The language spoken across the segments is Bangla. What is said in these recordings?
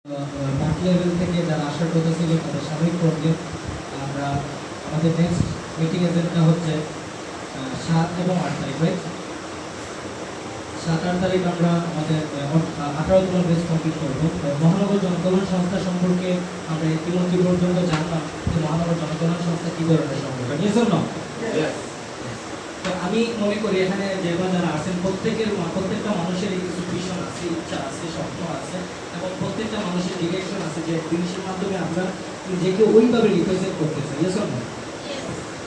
মাঠ লেভেল থেকে যারা আসার কথা ছিল তাদের সাময়িক প্রবলেম। আমরা আমাদের নেক্সট মিটিং এজেন্ডা হচ্ছে 7 এবং 8 তারিখ, রাইট? 7-8 তারিখ আমরা আমাদের 18তম বেস কমপ্লিট করবো। মহানগর জনকল্যাণ সংস্থা সম্পর্কে আমরা ইতিমধ্যে পর্যন্ত জানলাম যে মহানগর জনকল্যাণ সংস্থা কী ধরনের সংগঠন, ইয়েস অর নো? তো আমি মনে করি এখানে যে যারা আছেন প্রত্যেকটা মানুষের কিছু ভিশন আছে, ইচ্ছা আছে, স্বপ্ন আছে এবং প্রত্যেকটা মানুষের ডিরেকশন আছে যে জিনিসের মাধ্যমে আমরা নিজেকে ওইভাবে রিপ্রেজেন্ট করতে চাই, ইয়েস অর নো?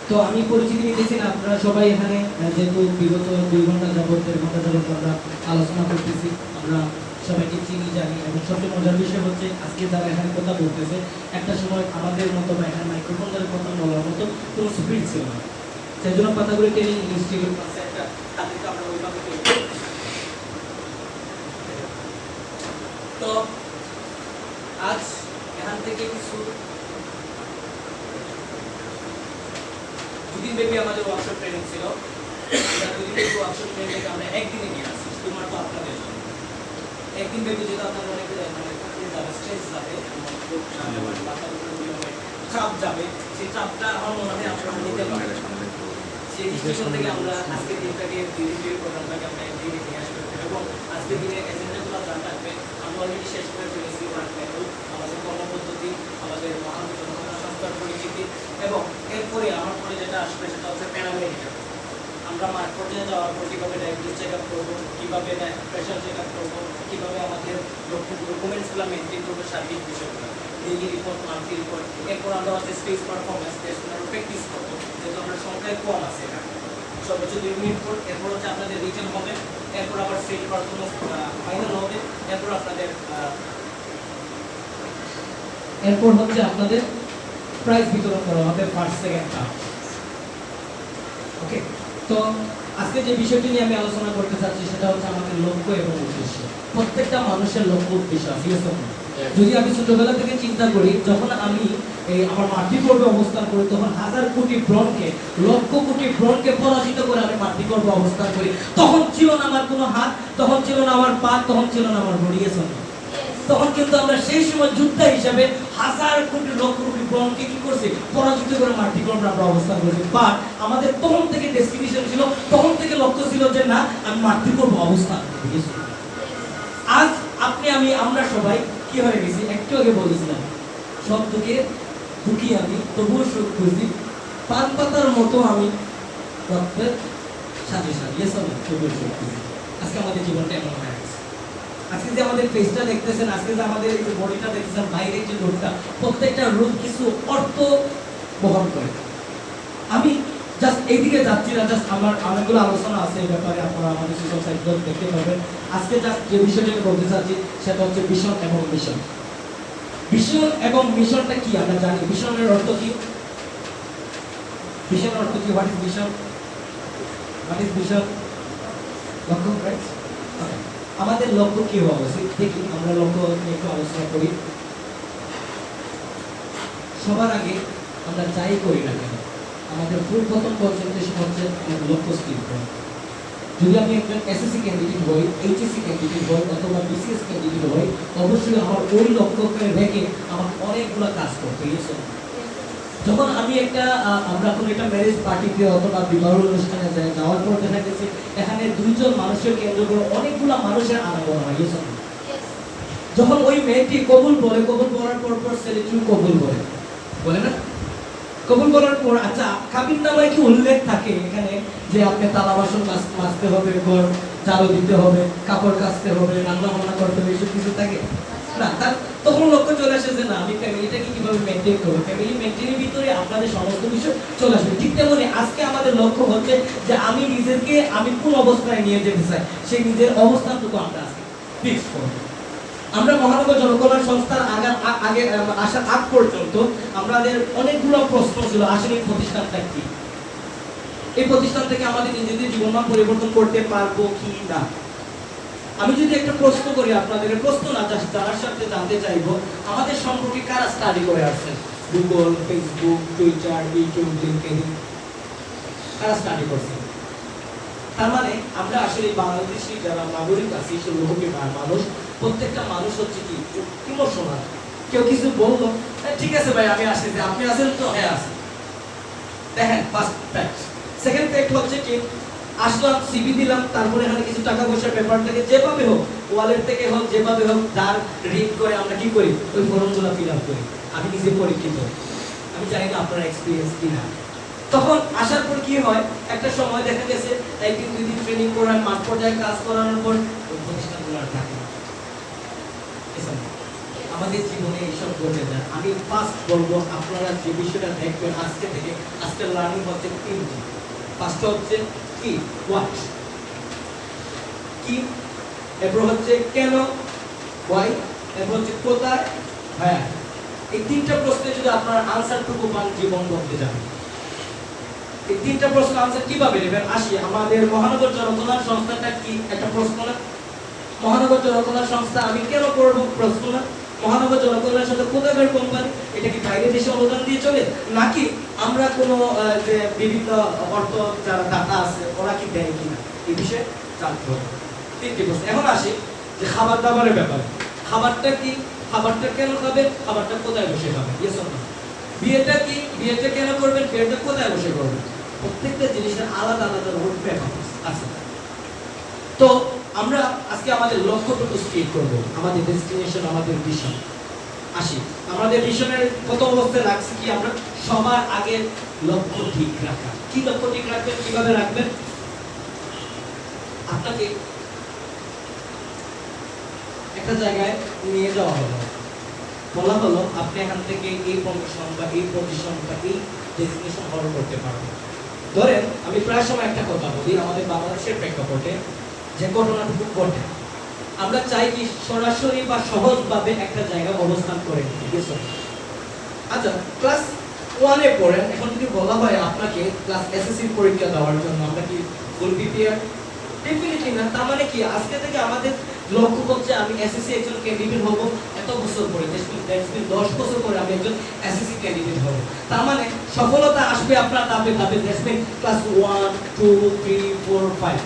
তো আমি পরিচিতি নিতেছি না, আপনারা সবাই এখানে যেহেতু বিগত 2 ঘন্টা যাবত 1.5 ঘন্টা যাবত আমরা আলোচনা করতেছি, আমরা সবাইকে চিনি জানি এবং সবচেয়ে মজার বিষয় হচ্ছে আজকে যারা এখানে কথা বলতেছে একটা সময় আমাদের মতো বা এখানে মাইক্রোফোন ধরে কথা বলার মতো কোনো স্পিড ছিল না, সেই জন্য কথাগুলো টেনে ইনস্টিটিউট আছে একটা তাদেরকে আমরা ওইভাবে তো আজ এখান থেকে কিছু দুদিন ব্যাপী আমাদের ওয়ার্কশপ ট্রেনিং ছিল। দুদিন ব্যাপী ওয়ার্কশপ ট্রেনিং আমরা একদিনে নিয়ে আসছি শুধুমাত্র আপনাদের জন্য। একদিন ব্যাপী যেটা আপনারা অনেক স্ট্রেস যাবে, চাপ যাবে, সেই চাপটা আমার মনে হয় আপনারা নিতে পারবেন। সেই দৃষ্টিকোণ থেকে আমরা আজকের দিনটাকে প্রোগ্রামটাকে আমরা একদিনে নিয়ে আসতে এবং আজকের দিনে এজেন্ডাগুলো যা থাকবে আমরা অলরেডি শেষ করে ফেলেছি। আমাদের কর্মপদ্ধতি, আমাদের মহানগর জনকল্যাণ সংস্থার পরিচিতি এবং এরপরে আমার পরে যেটা আসবে সেটা হচ্ছে প্যারামেডিক্যাল। আমরা মাঠ পর্যায়ে যাওয়ার পর কীভাবে ডায়াবেটিস চেক আপ করবো, কীভাবে প্রেশার চেক আপ করবো, কীভাবে আমাদের ডকুমেন্টসগুলো মেনটেন করবো, সার্বিক বিষয়গুলো, ডেইলি রিপোর্ট, মান্থলি রিপোর্ট। এরপর আমরা হচ্ছে স্টেজ পারফরমেন্স টেস্ট প্র্যাকটিস করবো, যেহেতু আমরা সংখ্যায় কম আছে এখানে সর্বোচ্চ 2 মিনিট পর। এরপর হচ্ছে আপনাদের রিটেন হবে, এরপর আবার সেল পারফরমেন্স ফাইনাল হবে, এরপর আপনাদের প্রাইজ বিতরণ করা হবে ফার্স্ট সেকেন্ড থার্ড। ওকে, তো আজকে যে বিষয়টি নিয়ে আমি আলোচনা করতে চাচ্ছি সেটা হচ্ছে আমাদের লক্ষ্য এবং উদ্দেশ্য। প্রত্যেকটা মানুষের লক্ষ্য উদ্দেশ্য আছে, যদি আমি ছোটবেলা থেকে চিন্তা করি, যখন আমি আমার মাতৃগর্ভে অবস্থান করি তখন হাজার কোটি ব্রণকে, লক্ষ কোটি ব্রণকে পরাজিত করে আমি মাতৃগর্ভে অবস্থান করি। তখন ছিল না আমার কোনো হাত, তখন ছিল না আমার পা, তখন ছিল না আমার বডি, তখন কিন্তু আমরা সেই সময় যোদ্ধা হিসেবে হাজার কোটি লক্ষ কোটি ব্রণকে কি করছি, পরাজিত করে মাতৃগর্ভে আমরা অবস্থান করছি। বাট আমাদের তখন থেকে ডেস্টিনেশন ছিল, তখন থেকে লক্ষ্য ছিল যে না আমি মাতৃগর্ভে অবস্থান করব। আজ আপনি আমি আমরা সবাই কি হয়ে গেছি, একটু আগে বলেছিলাম সব দুঃখী আমি তবুও সুখ খুঁজি, পান পাতার মতো আমি রক্তের সাথে সাথে তবুও সুখ খুঁজি। আজকে আমাদের জীবনটা এমন হয়ে গেছে। আজকে যে আমাদের ফেসটা দেখতেছেন, আজকে যে আমাদের এই যে বডিটা দেখতেছেন, বাইরের যে রূপটা, প্রত্যেকটা রূপ কিছু অর্থ বহন করে। আমি জাস্ট এইদিকে যাচ্ছি না, জাস্ট আমার অনেকগুলো আলোচনা আছে এই ব্যাপারে, আপনারা আমাদের সোশ্যাল সাইটগুলো দেখতে পাবেন। আজকে জাস্ট যে বিষয়টা আমি বলতে চাচ্ছি সেটা হচ্ছে ভিশন এবং মিশন। ভিশন এবং মিশনটা কি আমরা জানি। ভিশনের অর্থ কি? ভিশনের অর্থ কি? What is vision? What is vision? লক্ষ্য, রাইট? আমাদের লক্ষ্য কি হওয়া উচিত? দেখি আমরা লক্ষ্য নিয়ে একটু আলোচনা করি। সবার আগে আমরা যাই করি না কেন আমাদের প্রথম কনসেন্ট্রেশন হচ্ছে আমাদের লক্ষ্য স্থির করা। যদি আমি একজন এসএসসি ক্যান্ডিডেট হই, এইচএসসি ক্যান্ডিডেট হই অথবা বিসিএস ক্যান্ডিডেট হই, অবশ্যই আমার ওই লক্ষ্যকে রেখে আমাকে অনেকগুলো কাজ করতে হবে। যখন আমি আমরা কোনো একটা ম্যারেজ পার্টিতে অথবা বিবাহ অনুষ্ঠানে যাওয়ার পর দেখা গেছে এখানে 2 জন মানুষের কেন্দ্র করে অনেকগুলো মানুষের আনাগোনা হয়। যখন ওই মেয়েটি কবুল বলার পর ছেলেটি কবুল বলে না, কবুল বলার পর আচ্ছা কাবিন নামায় কি উল্লেখ থাকে এখানে যে আপনি থালা বাসন মাজতে হবে, ঘর ঝাড়ু দিতে হবে, কাপড় কাচতে হবে, রান্না বান্না করতে হবে, এসব কিছু থাকে না? তার তখন লক্ষ্য চলে আসে যে না আমি ফ্যামিলিটাকে কিভাবে মেনটেন করবো, ফ্যামিলি মেনটেনের ভিতরে আপনাদের সমস্ত বিষয় চলে আসবে। ঠিক তেমনি আজকে আমাদের লক্ষ্য হচ্ছে যে আমি নিজেকে আমি কোন অবস্থায় নিয়ে যেতে চাই, সেই নিজের অবস্থানটুকু আমরা আজকে ফিক্স করবো। আমরা মহানগর জনকল্যাণ সংস্থার আগে আসার আগ পর্যন্ত আমাদের অনেকগুলো প্রশ্ন ছিল, আসলে এই প্রতিষ্ঠানটা কি, এই প্রতিষ্ঠান থেকে আমাদের নিজেদের জীবনমান পরিবর্তন করতে পারবো কি না। আমি যদি একটা প্রশ্ন করি আপনাদের, প্রশ্ন না যার সাথে জানতে চাইবো আমাদের সম্পর্কে কারা স্টাডি করে আসছেন, Google, Facebook, Twitter, YouTube, LinkedIn, কারা স্টাডি করছেন? তার মানে আমরা আসলে বাংলাদেশি যারা নাগরিক আছি সে লোককে মানুষ, প্রত্যেকটা মানুষ হচ্ছে কি ইমোশনাল। কেউ কিছু বললো, ঠিক আছে ভাই আমি আসছি, আপনি আছেন তো? হ্যাঁ আছি। দেখেন ফার্স্ট ফ্যাক্ট। সেকেন্ড ফ্যাক্ট হচ্ছে কি আসলাম, সিভি দিলাম, তারপরে এখানে কিছু টাকা পয়সার ব্যাপারটাকে যেভাবে হোক, ওয়ালেট থেকে হোক, যেভাবে হোক তার রিড করে আমরা কি করি, ওই ফর্মগুলো ফিল আপ করি। আমি নিজে পরীক্ষিত, আমি জানি না আপনার এক্সপিরিয়েন্স কিনা। তখন আসার পর কি হয়, একটা সময় দেখা গেছে একদিন দুই দিন ট্রেনিং করার, মাঠ পর্যায়ে কাজ করানোর পর ওই প্রতিষ্ঠানগুলো আর থাকে না। আমাদের জীবনে এইসব ঘটে যায়। আমি ফার্স্ট বলবো আপনারা যে বিষয়টা দেখবেন আজকে থেকে, আজকের লার্নিং হচ্ছে তিনটি। ফার্স্ট হচ্ছে কি, হোয়াট, কি, এরপর হচ্ছে কেন, হোয়াই, এরপর হচ্ছে কোথায়, হ্যাঁ। এই তিনটা প্রশ্নে যদি আপনার আনসারটুকু পান, জীবন বদলে যাবে। এই তিনটা প্রশ্ন আনসার কিভাবে নেবেন? আসি, আমাদের মহানগর জনকল্যাণ সংস্থাটা কি একটা প্রশ্ন না? মহানগর জনকল্যাণ সংস্থা আমি কেন করব? প্রশ্ন না? মহানগর জনকল্যাণ সংস্থা কোথাকার কোম্পানি? এটা কি বাইরে দেশে অনুদান দিয়ে চলে, নাকি আমরা কোনো যে বিভিন্ন অর্থ যারা দাতা আছে ওরা কি দেয় কিনা, এই বিষয়ে জানতে হবে। তিনটি প্রশ্ন। এখন আসি যে খাবার দাবারের ব্যাপারে। খাবারটা কি, খাবারটা কেন খাবেন, খাবারটা কোথায় বসে খাবেন, ইয়েস অর নো? বিয়েটা কি, বিয়েটা কেন করবেন, বিয়েটা কোথায় বসে করবেন? প্রত্যেকটা জিনিসের আলাদা আলাদা রোড ম্যাপ আছে। তো আমরা আজকে আমাদের লক্ষ্যটুকু স্থির করব, আমাদের ডেস্টিনেশন, আমাদের ভিশন। আসি, আমাদের ভিশনের প্রথম অবস্থায় রাখছি কি, আমরা সবার আগে লক্ষ্য ঠিক রাখা। কি লক্ষ্য ঠিক রাখবেন, কিভাবে রাখবেন? আপনাকে একটা জায়গায় নিয়ে যাওয়া হলো, বলা হলো আপনি এখান থেকে এই প্রমোশন বা এই পজিশন বা এই ডেস্টিনেশন ফলো করতে পারবেন। ধরেন আমি প্রায় সময় একটা কথা বলি, আমাদের বাংলাদেশের প্রেক্ষাপটে যে ঘটনাটুকু ঘটে, আমরা চাই কি সরাসরি বা সহজভাবে একটা জায়গায় অবস্থান করে নিতে। আচ্ছা, ক্লাস 1 এ পড়েন, এখন যদি বলা হয় আপনাকে ক্লাস এসএসসি পরীক্ষা দেওয়ার জন্য, আমরা কি ফুল প্রিপেয়ার? ডেফিনেটলি না। তার মানে কি আজকে থেকে আমাদের লক্ষ্য হচ্ছে আমি এসএসসি একজন ক্যান্ডিডেট হব, এত বছর পরে, 10 বছর পরে আমি একজন এসএসসি ক্যান্ডিডেট হব। তার মানে সফলতা আসবে আপনার ধাপে ধাপে, ক্লাস 1 2 3 4 5।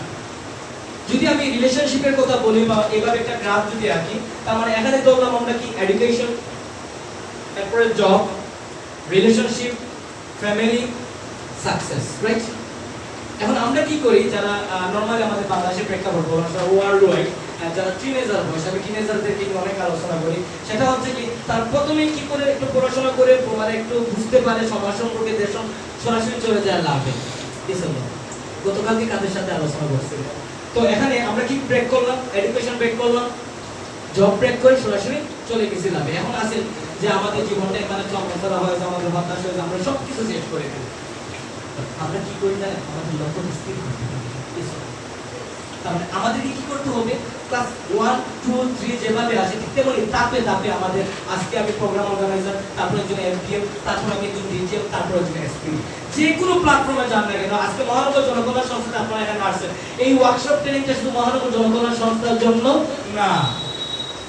যদি আমি রিলেশনশিপের কথা বলি বা এভাবে একটা গ্রাফ যদি আঁকি, তার মানে এখানে ধরলাম আমরা কি এডুকেশন, তারপরে job, relationship, family, success, right? এখন আমরা কি করি, যারা নরমালি আমাদের বাংলাদেশের প্রেক্ষাপট বলুন ওয়ার্ল্ড ওয়াইড, যারা টিনেজার বয়স, আমি টিনেজারদেরকে নিয়ে অনেক আলোচনা করি। সেটা হচ্ছে কি তার প্রথমে কি করে একটু পড়াশোনা করে মানে একটু বুঝতে পারে সমাজ সম্পর্কে, দেশ সরাসরি চলে যায় লাভে। গতকালকে কাদের সাথে আলোচনা করছি। তো এখানে আমরা কি ব্রেক করলাম, এডুকেশন ব্রেক করলাম, জব ব্রেক করে সরাসরি চলে গেছি লাভে। এখন আসেন যে আমাদের জীবনটা এখানে চমৎকার হয়েছে, আমাদের হতাশ হয়েছে, আমরা সব কিছু সেট করে ফেলি। আমরা কি করি জানেন, আমাদের লক্ষ্য স্থির করতে হবে। তাহলে আমাদেরকে কি করতে হবে, ক্লাস 1 2 3 যেভাবে আছে ঠিক তেমনি ধাপে ধাপে আমাদের। আজকে আমি প্রোগ্রাম অর্গানাইজার, তারপর একজন এফডিএম, তারপর আমি একজন ডিজিএম, তারপর একজন এসপি। যে কোনো প্ল্যাটফর্মে যান না কেন, আজকে মহানগর জনকল্যাণ সংস্থা আপনারা এখানে আসছেন, এই ওয়ার্কশপ ট্রেনিংটা শুধু মহানগর জনকল্যাণ সংস্থার জন্য না।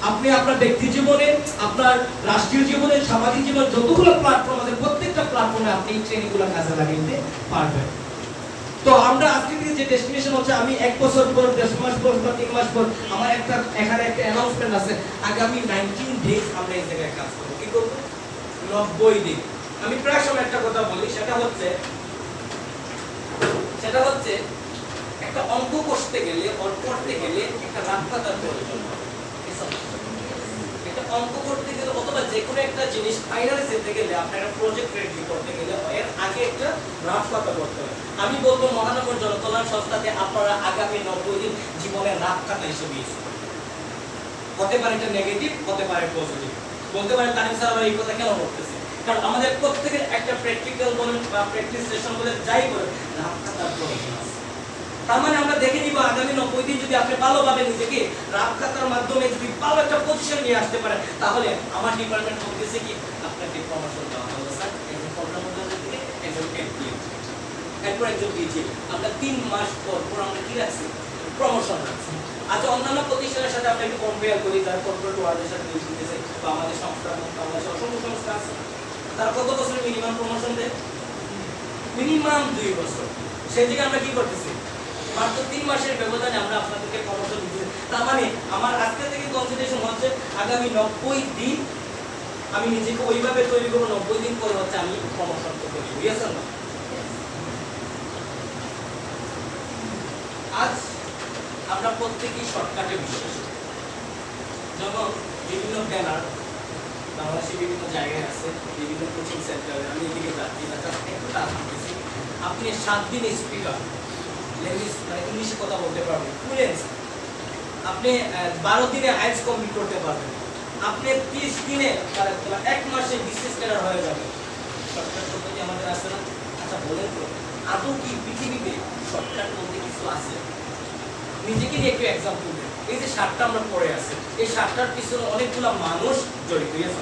আপনি আপনার ব্যক্তি জীবনে, আপনার রাষ্ট্রীয় জীবনে, সামাজিক জীবনে যতগুলো প্ল্যাটফর্ম আছে প্রত্যেকটা প্ল্যাটফর্মে আপনি এই ট্রেনিংগুলো কাজে লাগাইতে পারবেন। তো আমরা আজকে থেকে যে ডেস্টিনেশন হচ্ছে, আমি 1 বছর পর, 10 মাস পর বা 3 মাস পর আমার একটা এখানে একটা অ্যানাউন্সমেন্ট আছে, আগামী 19 ডেজ আমরা এই জায়গায় কাজ করব। কি করব? 90 দিন। আমি প্রায় সময় একটা কথা বলি, সেটা হচ্ছে একটা অঙ্ক করতে গেলে, পড়তে গেলে একটা রাত কাটার প্রয়োজন হয়। একটা অঙ্ক করতে গেলে অথবা যে কোনো একটা জিনিস ফাইনালে যেতে গেলে, আপনার একটা প্রজেক্ট রেডি করতে গেলে এর আগে একটা রাফ খাতা করতে হয়। আমি বলবো মহানগর জনকল্যাণ সংস্থাতে আপনারা আগামী 90 দিন জীবনের রাফ খাতা হিসেবে ইউজ করবেন। হতে পারে এটা নেগেটিভ, হতে পারে পজিটিভ। বলতে পারেন তানিম স্যার আমরা এই কথা কেন বলতেছি, কারণ আমাদের প্রত্যেকের একটা প্র্যাকটিক্যাল বলেন বা প্র্যাকটিস সেশন বলে যাই বলেন, রাফ খাতার প্রয়োজন আছে। তার মানে আমরা দেখে নিব আগামী 90 দিন যদি আপনি ভালোভাবে নিজেকে রাফ খাতার মাধ্যমে যদি ভালো একটা পজিশন নিয়ে আসতে পারেন, তাহলে আমার ডিপার্টমেন্ট বলতেছে কি আপনাকে প্রমোশন দেওয়া হবে স্যার, একজন প্রোগ্রাম ম্যানেজার থেকে একজন এমপিএ, এরপর একজন ডিজি। আমরা 3 মাস পর আমরা কি রাখছি, প্রমোশন রাখছি। আচ্ছা, অন্যান্য প্রতিষ্ঠানের সাথে আমরা একটু কম্পেয়ার করি, যারা কর্পোরেট ওয়ার্ল্ডের সাথে ডিল করতেছে বা আমাদের সংস্থা, বাংলাদেশে অসংখ্য সংস্থা আছে, তারা কত বছরের মিনিমাম প্রমোশন দেয়? মিনিমাম 2 বছর। সেই জায়গায় আমরা কি করতেছি, মাত্র 3 মাসের ব্যবধানে আমরা আপনাদেরকে প্রমোশন দিচ্ছি। তার মানে আমার আজকে থেকে কনসিডারেশন হচ্ছে আগামী 90 দিন আমি নিজেকে ওইভাবে তৈরি করব, 90 দিন পরে হচ্ছে আমি প্রমোশন করতে পারবো। বুঝছেন না? আজ আমরা প্রত্যেকেই শর্টকাটে বিশ্বাসী। যেমন বিভিন্ন ব্যানার বাংলাদেশে বিভিন্ন জায়গায় আছে, বিভিন্ন কোচিং সেন্টারে আমি এদিকে যাচ্ছি না, একটু টাকা দিচ্ছি। আপনি 7 দিন স্পিকার ল্যাঙ্গুয়েজ মানে ইংলিশে কথা বলতে পারবেন, ফ্লুয়েন্স। আপনি 12 দিনে আইএলটিএস কমপ্লিট করতে পারবেন। আপনি 30 দিনে 1 মাসে বিসিএস ক্যাডার হয়ে যাবে। শর্টকাট পদ্ধতি আমাদের আছে না? আচ্ছা বলেন তো, আদৌ কি পৃথিবীতে শর্টকাট বলতে কিছু আছে? নিজেকে নিয়ে একটু এক্সাম্পল দেন। এই যে 7টা আমরা পড়ে আছি, এই 7টার পিছনে অনেকগুলো মানুষ জড়িত আছে।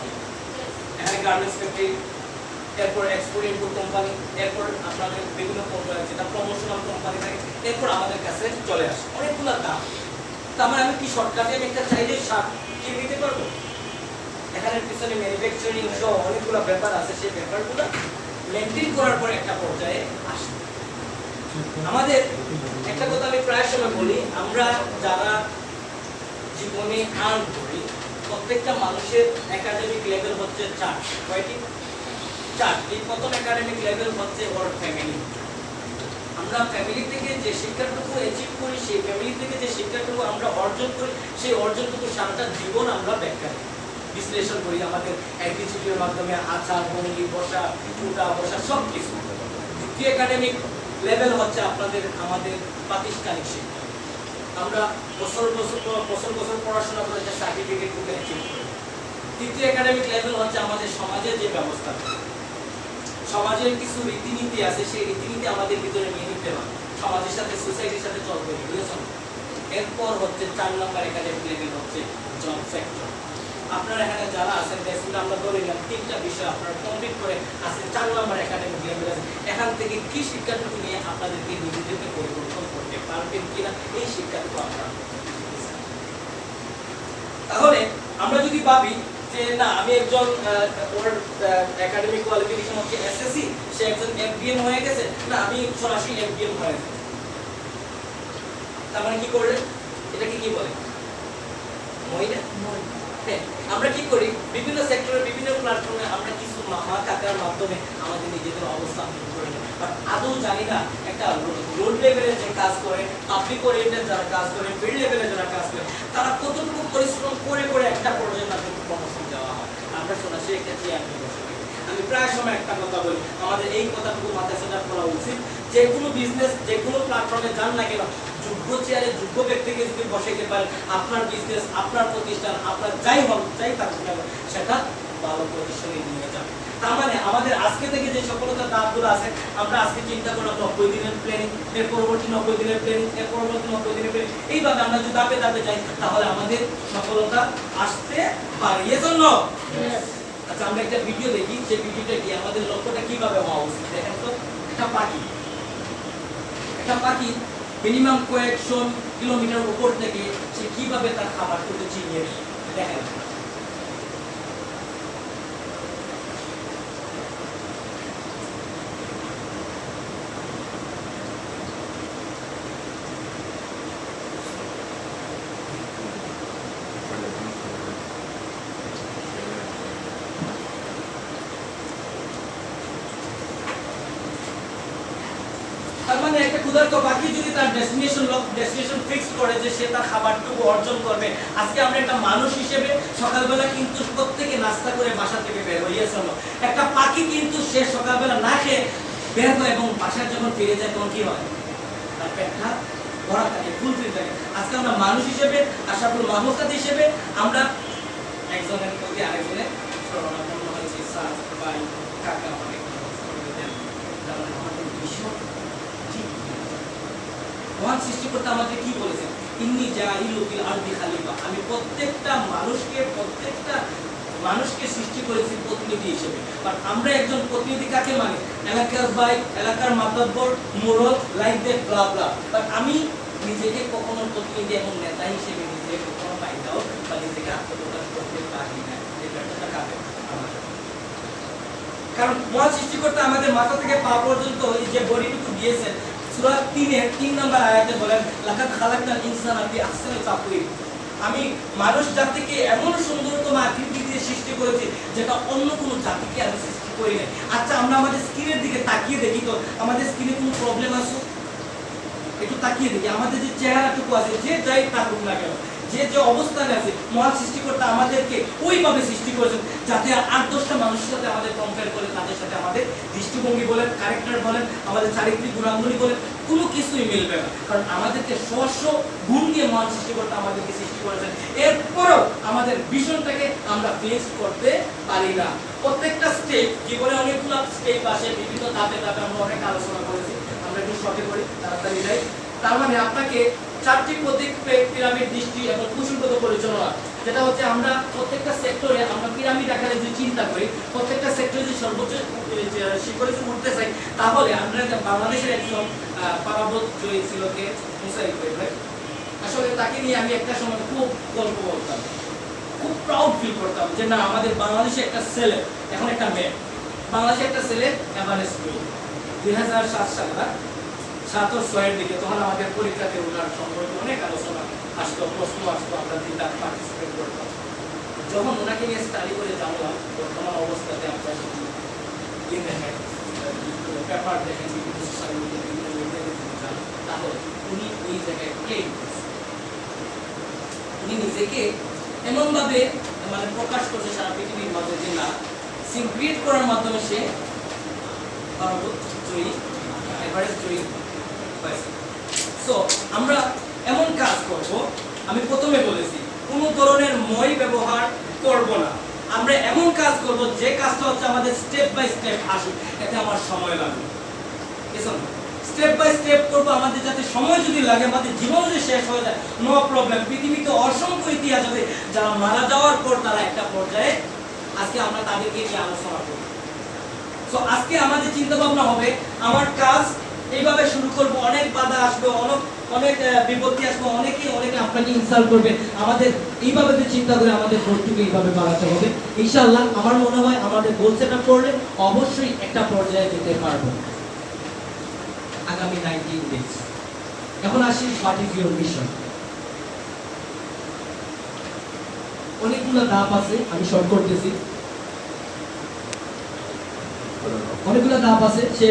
এখানে গার্মেন্টস ফ্যাক্টরি, এরপর এক্সপোর্ট ইম্পোর্ট কোম্পানি, এরপর আপনাদের বিভিন্ন কোম্পানি যেটা প্রমোশনাল কোম্পানি থাকে, এরপর আমাদের কাছে চলে আসে অনেকগুলো দাম। তার মানে আমি কি শর্টকাটে আমি একটা চাইলে শার্ট কিনে নিতে পারবো? এখানে পিছনে ম্যানুফ্যাকচারিং সহ অনেকগুলো ব্যাপার আছে, সেই ব্যাপারগুলো মেনটেন করার পর একটা পর্যায়ে আসে। আমাদের একটা কথা আমি প্রায় সময় বলি, আমরা যারা জীবনে আর্ন করি প্রত্যেকটা মানুষের একাডেমিক লেভেল হচ্ছে 4। কয়টি? 4। এই প্রথম একাডেমিক লেভেল হচ্ছে ওর ফ্যামিলি। আমরা ফ্যামিলি থেকে যে শিক্ষাটুকু অ্যাচিভ করি, সেই ফ্যামিলি থেকে যে শিক্ষাটুকু আমরা অর্জন করি, সেই অর্জনটুকু সারাটা জীবন আমরা ব্যাখ্যা করি, বিশ্লেষণ করি আমাদের অ্যাক্টিভিটির মাধ্যমে, আচার ভঙ্গি, বসা উঠা বসা সব কিছু। দ্বিতীয় একাডেমিক লেভেল হচ্ছে আমাদের প্রাতিষ্ঠানিক শিক্ষা। আমরা বছর বছর পড়াশোনা করে যে সার্টিফিকেটগুলো অ্যাচিভ করি। তৃতীয় একাডেমিক লেভেল হচ্ছে আমাদের সমাজের যে ব্যবস্থা, সমাজের কিছু রীতিনীতি আছে, সেই রীতিনীতি আমাদের ভিতরে নিয়ে নিতে হয়, সমাজের সাথে সোসাইটির সাথে চলতে হবে। বুঝেছেন? এরপর হচ্ছে 4 নম্বর একাডেমিক লেভেল হচ্ছে জব সেক্টর। আপনারা এখানে যারা আছেন দেখুন, আমরা ধরে নিলাম 3টা বিষয় আপনারা কমপ্লিট করে আছেন 4 নম্বর একাডেমিক লেভেল আছে। এখান থেকে কি শিক্ষাটুকু নিয়ে আপনাদেরকে নিজেদেরকে পরিবর্তন করতে পারবেন কিনা, এই শিক্ষাটুকু আপনারা। তাহলে আমরা যদি ভাবি যে না আমি একজন ওর একাডেমিক কোয়ালিফিকেশন হচ্ছে এসএসসি, সে একজন এফবিএম হয়ে গেছে, না আমি সরাসরি এফবিএম হয়ে গেছে, তার মানে কি করলেন? এটাকে কি বলে? মহিলা। হ্যাঁ, আমরা কি করি বিভিন্ন সেক্টরে বিভিন্ন প্ল্যাটফর্মে আমরা কিছু মামা কাকার মাধ্যমে আমাদের নিজেদের অবস্থান করে নিই। বাট আদৌ জানি না একটা রোড লেভেলে যে কাজ করে, পাবলিক ওরিয়েন্টেড যারা কাজ করে, ফিল্ড লেভেলে যারা কাজ করে, তারা কতটুকু পরিশ্রম করে করে একটা পর্যায়ে তাদেরকে প্রমোশন দেওয়া হয়। আমরা সরাসরি একটা চেয়ার নিয়ে বসে থাকি। আমি প্রায় সময় একটা কথা বলি, আমাদের এই কথাটুকু মাথায় সেট করা উচিত, যে কোনো বিজনেস যে কোনো প্ল্যাটফর্মে যান না কেন, যোগ্য চেয়ারে যোগ্য ব্যক্তিকে যদি বসাইতে পারেন, আপনার বিজনেস, আপনার প্রতিষ্ঠান, আপনার যাই হোক যাই থাকুক না সেটা ভালো পজিশনে নিয়ে যাবে। তার মানে আমাদের আজকে থেকে যে সফলতার ধাপগুলো আছে, আমরা আজকে চিন্তা করলাম 90 দিনের প্ল্যানিং, এর পরবর্তী 90 দিনের প্ল্যানিং, এর পরবর্তী 90 দিনের প্ল্যানিং, এইভাবে আমরা যদি ধাপে ধাপে যাই তাহলে আমাদের সফলতা আসতে পারে। এজন্য আচ্ছা আমরা একটা ভিডিও দেখি, যে ভিডিওটা কি আমাদের লক্ষ্যটা কিভাবে হওয়া উচিত। দেখেন তো, একটা পাখি মিনিমাম কয়েকশো কিলোমিটার উপর থেকে সে কিভাবে তার খাবারটুকু চিনিয়ে নেয়। দেখেন মানে একটা ক্ষুধার্ত পাখি যদি তার ডেস্টিনেশন ফিক্স করে যে সে তার খাবারটুকু অর্জন করবে। আজকে আমরা একটা মানুষ হিসেবে সকালবেলা কিন্তু প্রত্যেকে নাস্তা করে বাসা থেকে বের হইয়াছে। একটা পাখি কিন্তু সে সকালবেলা না খেয়ে বের হয় এবং বাসায় যখন ফিরে যায় তখন কি হয়, তার পেটটা ভরা থাকে, ফুলফিল থাকে। আজকে আমরা মানুষ হিসেবে, আশাফুল মাহমুদ হিসেবে আমরা একজনের প্রতি আরেকজনের শরণাপন্ন হয়েছি। স্যার ভাই কাকা অনেক মহান সৃষ্টিকর্তা আমাদের কি বলেছেন, ইন্নী জাইলু ফিল আরদি খলিফা, আমি প্রত্যেকটা মানুষকে সৃষ্টি করেছি প্রতিনিধি হিসেবে। বাট আমরা একজন প্রতিনিধি কাকে মানে, এলাকার ভাই, এলাকার মাতব্বর, মোড়ল, like that blah blah. But আমি নিজেকে কখনো প্রতিনিধি এবং নেতা হিসেবে নিজেকে কখনো পাইতাও বা নিজেকে আত্মপ্রকাশ করতে পারি না। এই ব্যাপারটা কাকে আমাদের, কারণ মহান সৃষ্টিকর্তা আমাদের মাথা থেকে পা পর্যন্ত এই যে বডিটুকু দিয়েছেন, সূরা 3-এর 3 নম্বর আয়াতে বলেন লাকাদ খালাকনাল ইনসানা ফি আহসানি তাকওয়িম, আমি মানুষ জাতিকে এমন সুন্দরতম আকৃতি দিয়ে সৃষ্টি করেছি যেটা অন্য কোনো জাতিকে আমি সৃষ্টি করি নাই। আচ্ছা, আমরা আমাদের স্কিনের দিকে তাকিয়ে দেখি তো আমাদের স্কিনে কোনো প্রবলেম আছে? একটু তাকিয়ে দেখি আমাদের যে চেহারাটুকু আছে, যে যাই থাকুক না কেন, যে যে অবস্থানে আছে, মহান সৃষ্টিকর্তা আমাদেরকে ওইভাবে সৃষ্টি করেছেন যাতে 8-10টা মানুষের সাথে আমাদের কম্পেয়ার করে তাদের সাথে আমাদের দৃষ্টিভঙ্গি বলেন, ক্যারেক্টার বলেন, আমাদের চারিত্রিক গুণাবলী বলেন, কোনো কিছুই মিলবে না। কারণ আমাদেরকে স্ব গুণ দিয়ে মহান সৃষ্টিকর্তা আমাদেরকে সৃষ্টি করেছেন। এরপরও আমাদের ভিশনটাকে আমরা ফেস করতে পারি না। প্রত্যেকটা স্টেপ, জীবনে অনেকগুলো স্টেপ আসে, বিভিন্ন ধাপে ধাপে আমরা অনেক আলোচনা করেছি। আমরা একটু শর্টে করি, তাড়াতাড়ি যাই। তার মানে আপনাকে 4টি পিরামিড দৃষ্টি এবং কৌশলগত পরিচালনা, যেটা হচ্ছে আমরা প্রত্যেকটা সেক্টরে আমরা পিরামিড আকারে যদি চিন্তা করি, প্রত্যেকটা সেক্টরে যদি সর্বোচ্চ শিখরে যদি উঠতে চাই, তাহলে আমরা বাংলাদেশের একজন পারাবত জয়ী ছিল কে, মুসা ইকবাল ভাই। আসলে তাকে নিয়ে আমি একটা সময় খুব গল্প বলতাম, খুব প্রাউড ফিল করতাম যে না, আমাদের বাংলাদেশে একটা ছেলে, এখন একটা মেয়ে, বাংলাদেশে একটা ছেলে এভারেস্ট পেল 2007 সালে 7 ও 6 এর দিকে। তখন আমাদের পরীক্ষাতে ওনার সম্পর্কে অনেক আলোচনা আসতো, প্রশ্ন আসতো, আমরা দিতাম, পার্টিসিপেট করতাম। যখন ওনাকে নিয়ে স্টাডি করে জানলাম বর্তমান অবস্থাতে আমরা দেখেন, পেপার দেখেন, বিভিন্ন সোশ্যাল মিডিয়া, বিভিন্ন মিডিয়াতে যান, তাহলে উনি ওই জায়গায় ক্লেম করছেন, উনি নিজেকে এমনভাবে মানে প্রকাশ করছে সারা পৃথিবীর মাঝে যে না, সিং ক্রিয়েট করার মাধ্যমে সে পার্বত জয়ী, এভারেস্ট জয়ী। সো আমরা এমন কাজ করব, আমি প্রথমে বলেছি কোনো ধরনের মই ব্যবহার করব না। আমরা এমন কাজ করব যে কাজটা হচ্ছে আমাদের স্টেপ বাই স্টেপ আসুক, এতে আমার সময় লাগবে। স্টেপ বাই স্টেপ করব, আমাদের যাতে সময় যদি লাগে, আমাদের জীবন যদি শেষ হয়ে যায়, নো প্রবলেম। পৃথিবীতে অসংখ্য ইতিহাস আছে যারা মারা যাওয়ার পর তারা একটা পর্যায়ে, আজকে আমরা তাদেরকে নিয়ে আলোচনা করব। সো আজকে আমাদের চিন্তা ভাবনা হবে, আমার কাজ এইভাবে শুরু করব, অনেক বাধা আসবে, অনেক বিপত্তি আসবে, অনেকে আপনাকে ইনসাল্ট করবে। আমাদের এইভাবে যে চিন্তা করে আমাদের গোলটুকু এইভাবে বাড়াতে হবে। ইনশাআল্লাহ আমার মনে হয় আমাদের গোল সেট আপ করলে অবশ্যই একটা পর্যায়ে যেতে পারবো আগামী 19 ডেজ। এখন আসি, হোয়াট ইজ ইউর মিশন? অনেকগুলো ধাপ আছে, আমি শর্ট করতেছি। অনেকগুলো ধাপ আছে, সে